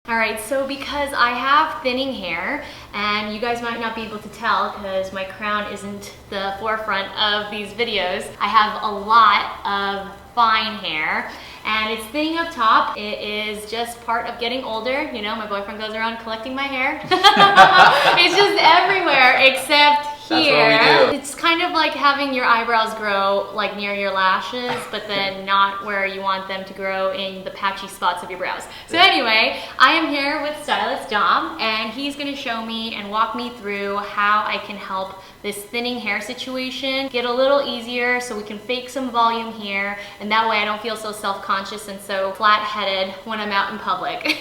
Alright, so because I have thinning hair, and you guys might not be able to tell because my crown isn't the forefront of these videos, I have a lot of fine hair, and it's thinning up top. It is just part of getting older. You know, my boyfriend goes around collecting my hair. It's just everywhere except here. That's what we do. It's kind of like having your eyebrows grow like near your lashes, but then not where you want them to grow in the patchy spots of your brows. So anyway, I am here with stylist Dom, and he's going to show me and walk me through how I can help this thinning hair situation get a little easier so we can fake some volume here, and that way I don't feel so self-conscious and so flat-headed when I'm out in public.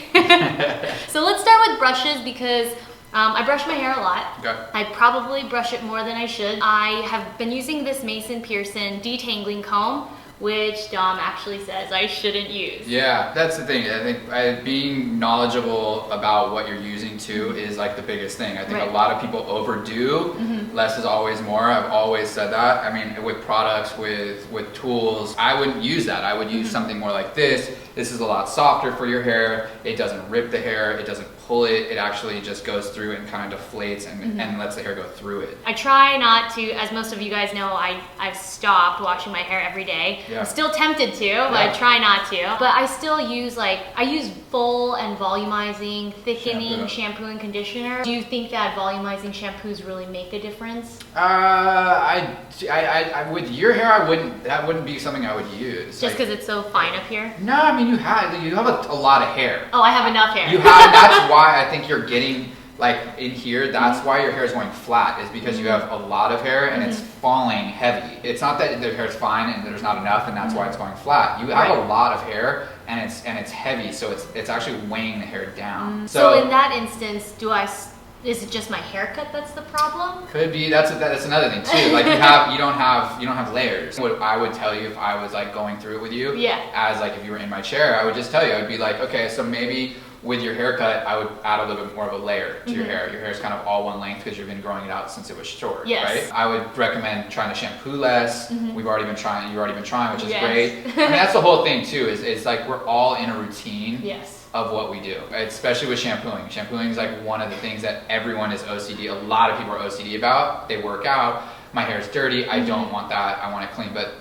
So let's start with brushes because I brush my hair a lot. Okay. I probably brush it more than I should. I have been using this Mason Pearson detangling comb, which Dom actually says I shouldn't use. Yeah, that's the thing. I think being knowledgeable about what you're using too is like the biggest thing. I think a lot of people overdo. Less is always more. I've always said that. I mean, with products, with tools, I wouldn't use that. I would use something more like this. This is a lot softer for your hair. It doesn't rip the hair. It doesn't pull it. It actually just goes through and kind of deflates and lets the hair go through it. I try not to, as most of you guys know, I've stopped washing my hair every day. Yeah. I'm still tempted to, but I try not to. But I still use I use full and volumizing, thickening shampoo and conditioner. Do you think that volumizing shampoos really make a difference? I with your hair, that wouldn't be something I would use. Just because it's so fine up here? No, I mean you have a lot of hair. Oh, I have enough hair. That's why I think you're getting like in here. That's why your hair is going flat, is because you have a lot of hair and it's falling heavy. It's not that the hair is fine and there's not enough and that's why it's going flat. You have a lot of hair and it's heavy, so it's actually weighing the hair down. So in that instance, is it just my haircut that's the problem? Could be. That's another thing too. Like you don't have layers. What I would tell you if I was like going through it with you, as like if you were in my chair, I would just tell you. I would be like, okay, so maybe with your haircut, I would add a little bit more of a layer to your hair. Your hair is kind of all one length because you've been growing it out since it was short, right? I would recommend trying to shampoo less. You've already been trying, which is great. I mean, that's the whole thing too. Is like we're all in a routine. Of what we do, especially with shampooing. Shampooing is like one of the things that everyone is OCD. A lot of people are OCD about. They work out. My hair is dirty. I don't want that. I want it clean. But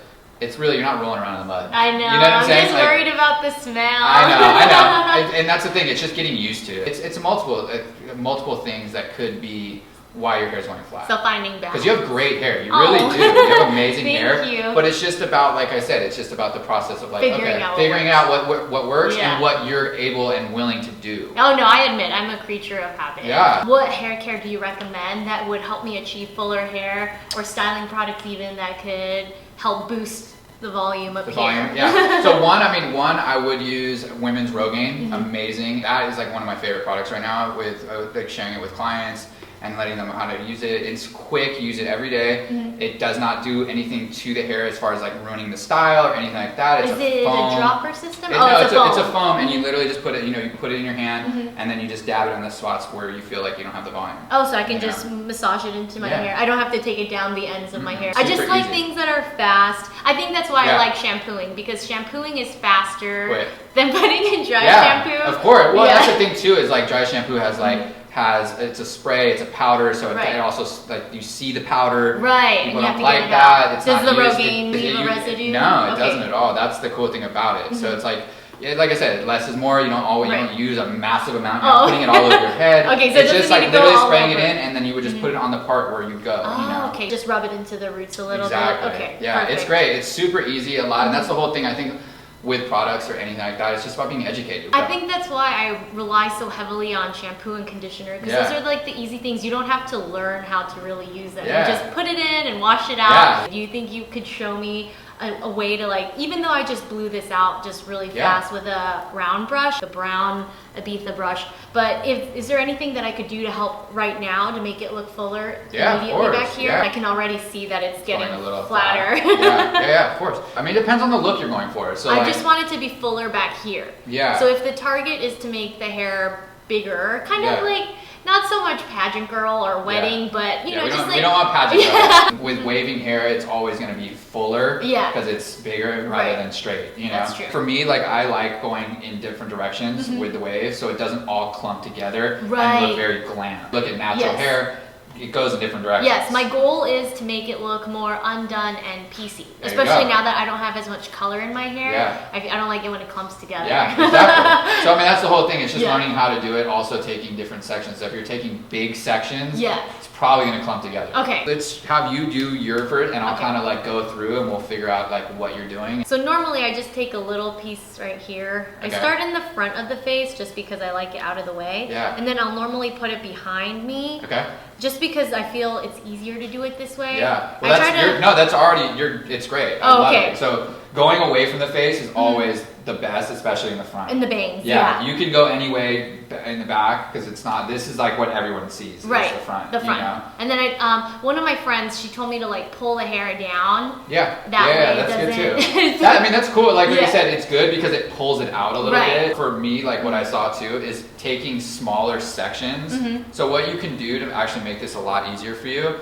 it's really, you're not rolling around in the mud. I know. You know what I'm saying? Just worried about the smell. I know. And that's the thing. It's just getting used to it. It's multiple things that could be why your hair is going flat. So finding balance. Because you have great hair. You really do. You have amazing hair. Thank you. But it's just about, like I said, it's just about the process of like figuring out what works and what you're able and willing to do. Oh no, I admit I'm a creature of habit. Yeah. What hair care do you recommend that would help me achieve fuller hair, or styling products even that could help boost the volume up here? Yeah. So one, I would use Women's Rogaine. Amazing. That is like one of my favorite products right now. With like sharing it with clients and letting them know how to use it. It's quick, use it every day. It does not do anything to the hair as far as like ruining the style or anything like that. It's a dropper system? It's a foam, and you literally just put it, you put it in your hand, and then you just dab it in the spots where you feel like you don't have the volume. Oh, so I can just massage it into my hair. I don't have to take it down the ends of my hair. I just like things that are fast. I think that's why I like shampooing, because shampooing is faster than putting in dry shampoo. Of course. Well, that's the thing too, is like dry shampoo has like, it's a spray, it's a powder, so it also, like, you see the powder. Right. People don't like that. It's Does not the Rogaine leave a residue? No, it doesn't at all. That's the cool thing about it. So it's like, like I said, less is more. You don't use a massive amount. You're not putting it all over your head. So it's just like literally spraying it in, and then you would just put it on the part where you go. Okay. Just rub it into the roots a little bit. Okay. Yeah, perfect. It's great. It's super easy. And that's the whole thing. I think with products or anything like that, it's just about being educated. I think that's why I rely so heavily on shampoo and conditioner, because those are like the easy things. You don't have to learn how to really use them. You just put it in and wash it out. Do you think you could show me a way to, like, even though I just blew this out just really fast with a round brush, the brown Ibiza brush, but is there anything that I could do to help right now to make it look fuller immediately back here? I can already see that it's getting a little flatter. Of course. I mean, it depends on the look you're going for. So I just want it to be fuller back here. So if the target is to make the hair bigger, kind of like not so much pageant girl or wedding, but you know, just we don't want pageant girl. With waving hair, it's always going to be fuller because it's bigger rather than straight. You know, that's true. For me, like I like going in different directions with the wave, so it doesn't all clump together and look very glam. Look at natural hair. It goes in different directions. Yes, my goal is to make it look more undone and piecey. Especially now that I don't have as much color in my hair. Yeah. I don't like it when it clumps together. Yeah, exactly. So I mean, that's the whole thing. It's just learning how to do it, also taking different sections. So if you're taking big sections, it's probably going to clump together. Okay. Let's have you do your first, and I'll kind of like go through and we'll figure out like what you're doing. So normally I just take a little piece right here. I start in the front of the face just because I like it out of the way. Yeah. And then I'll normally put it behind me. Okay. Just because I feel it's easier to do it this way. Yeah. Well, that's already, it's great. I love it. So going away from the face is always the best, especially in the front. In the bangs, You can go any way in the back because it's not, this is like what everyone sees. Right, the front. The front. You know? And then one of my friends, she told me to like pull the hair down. Yeah, that's good too. I mean, that's cool. Like you said, it's good because it pulls it out a little bit. For me, like what I saw too is taking smaller sections. So what you can do to actually make this a lot easier for you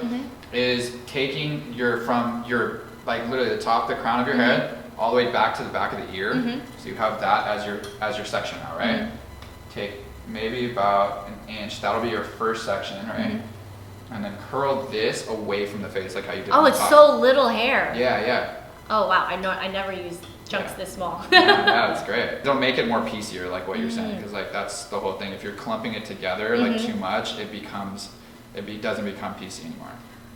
is taking from your, like literally the top of the crown of your head, all the way back to the back of the ear. So you have that as your section now, right? Take maybe about an inch. That'll be your first section, right? And then curl this away from the face, like how you did. Oh, it's so little hair. Yeah. Oh wow, I never used chunks this small. Yeah, that's great. Don't make it more piecier, like what you're saying, because like that's the whole thing. If you're clumping it together like too much, it doesn't become piecey anymore.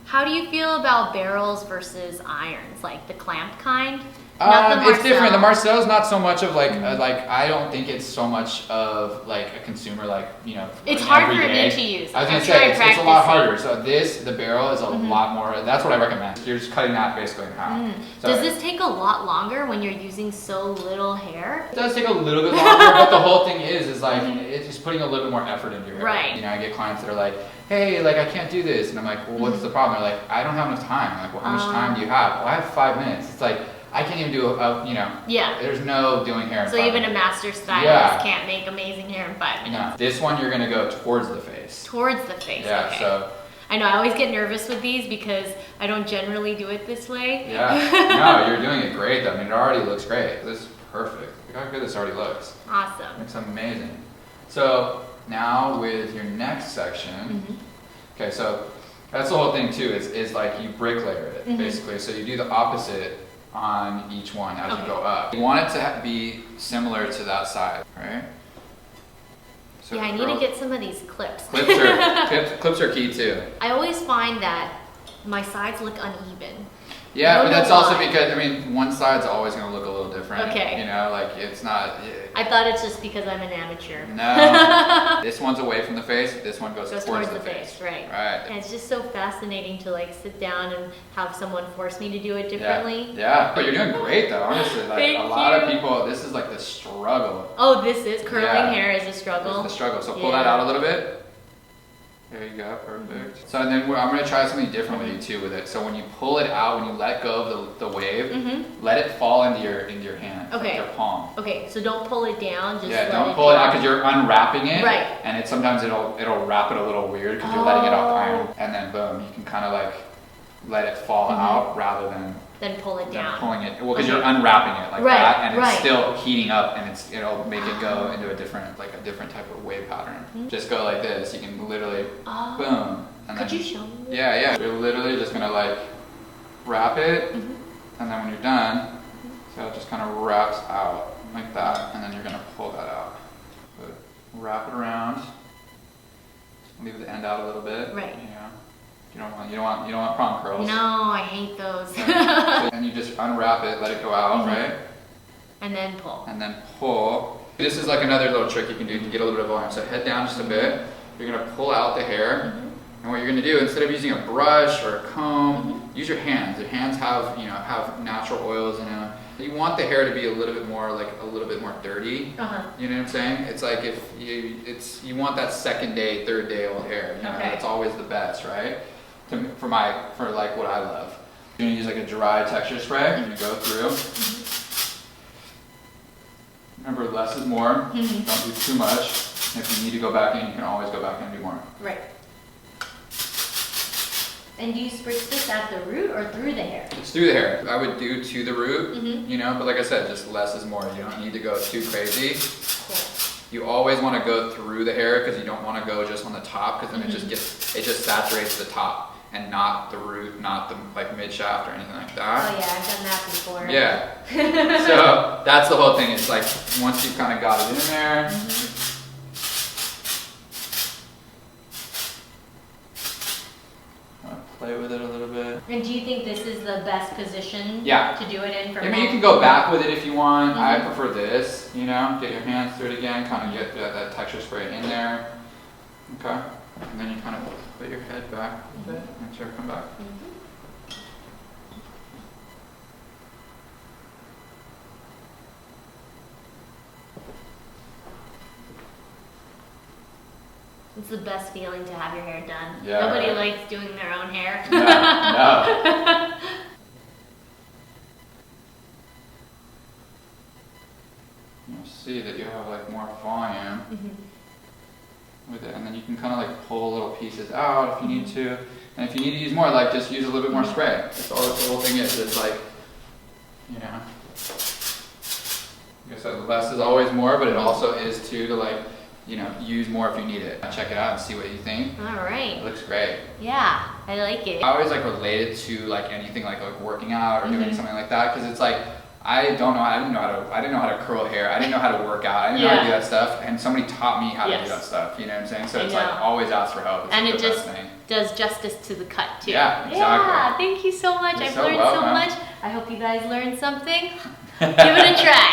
How do you feel about barrels versus irons, like the clamped kind? It's different. The Marcel's not so much of like I don't think it's so much of like a consumer, like, you know. It's hard for me to use. I was gonna say it's a lot harder. So the barrel is a lot more. That's what I recommend. You're just cutting that basically in half. So does this take a lot longer when you're using so little hair? It does take a little bit longer, but the whole thing is like it's just putting a little bit more effort into your hair. Right. You know, I get clients that are like, hey, like I can't do this, and I'm like, well, what's the problem? They're like, I don't have enough time. I'm like, well, how much time do you have? Well, I have 5 minutes. It's like, I can't even do there's no doing hair in 5 minutes. So even a master stylist can't make amazing hair in 5 minutes. No. This one you're gonna go towards the face. Towards the face, okay. So I know, I always get nervous with these because I don't generally do it this way. Yeah, no, you're doing it great though. I mean, it already looks great. This is perfect. Look how good this already looks. Awesome. Looks amazing. So now with your next section, okay, so that's the whole thing too, is like you brick layer it basically. So you do the opposite on each one as you go up. You want it to be similar to that side, right? So I need to get some of these clips. Clips are key too. I always find that my sides look uneven. Yeah, but that's also because, I mean, one side's always going to look a little different. Okay. You know, like it's not. I thought it's just because I'm an amateur. No. This one's away from the face. This one goes towards the face. Right. And it's just so fascinating to like sit down and have someone force me to do it differently. Yeah. But you're doing great though, honestly. Like a lot of people, this is like the struggle. Oh, this is curling hair is a struggle. It's the struggle. So pull that out a little bit. There you go, perfect. So then I'm going to try something different with you too with it. So when you pull it out, when you let go of the wave, let it fall into your hand, like your palm. Okay, so don't pull it down. Just don't pull it out because you're unwrapping it. Right. And sometimes it'll wrap it a little weird because you're letting it off iron. And then boom, you can kind of like let it fall out rather than pull it down. Pulling it, well, because you're unwrapping it like that, and it's still heating up, and it'll make it go into a different type of wave pattern. Just go like this. You can literally boom. And Could you show me? Yeah. You're literally just gonna like wrap it, and then when you're done, so it just kind of wraps out like that, and then you're gonna pull that out. But wrap it around. Leave the end out a little bit. Right. You know. You don't want prom curls. No, I hate those. And you just unwrap it, let it go out, right? And then pull. This is like another little trick you can do to get a little bit of volume. So head down just a bit. You're gonna pull out the hair, and what you're gonna do, instead of using a brush or a comb, use your hands. Your hands have natural oils in them. You want the hair to be a little bit more dirty. You know what I'm saying? It's like you want that second day, third day old hair. You know, that's always the best, right? For like what I love. You're gonna use like a dry texture spray. You're gonna go through. Remember, less is more. Don't do too much. If you need to go back in, you can always go back in and do more. Right. And do you spritz this at the root or through the hair? It's through the hair. I would do to the root, you know, but like I said, just less is more. You don't need to go too crazy. Cool. You always want to go through the hair because you don't want to go just on the top because then it just saturates the top and not the root, not the like mid shaft or anything like that. Oh yeah, I've done that before. Yeah. So that's the whole thing. It's like once you've kind of got it in there. Play with it a little bit. And do you think this is the best position to do it in for men? I mean, you can go back with it if you want. I prefer this, you know, get your hands through it again, kind of get that texture spray in there. Okay. And then you kind of put your head back a bit and sure come back. It's the best feeling to have your hair done. Yeah, Nobody likes doing their own hair. No. You'll see that you have like more volume with it, and then you can kind of like pull little pieces out if you need to. And if you need to use more, like just use a little bit more spray. That's all the whole thing is. It's like, you know, like I said, less is always more, but it also is too to like, you know, use more if you need it. Check it out and see what you think. All right. It looks great. Yeah, I like it. I always like relate it to like anything like working out or doing something like that because it's like I didn't know how to curl hair. I didn't know how to work out. I didn't know how to do that stuff, and somebody taught me how to do that stuff. You know what I'm saying? So it's like always ask for help. It's and like it just does justice to the cut too. Yeah, exactly. Yeah, thank you so much. You're I've so learned welcome. so much. I hope you guys learned something. Give it a try.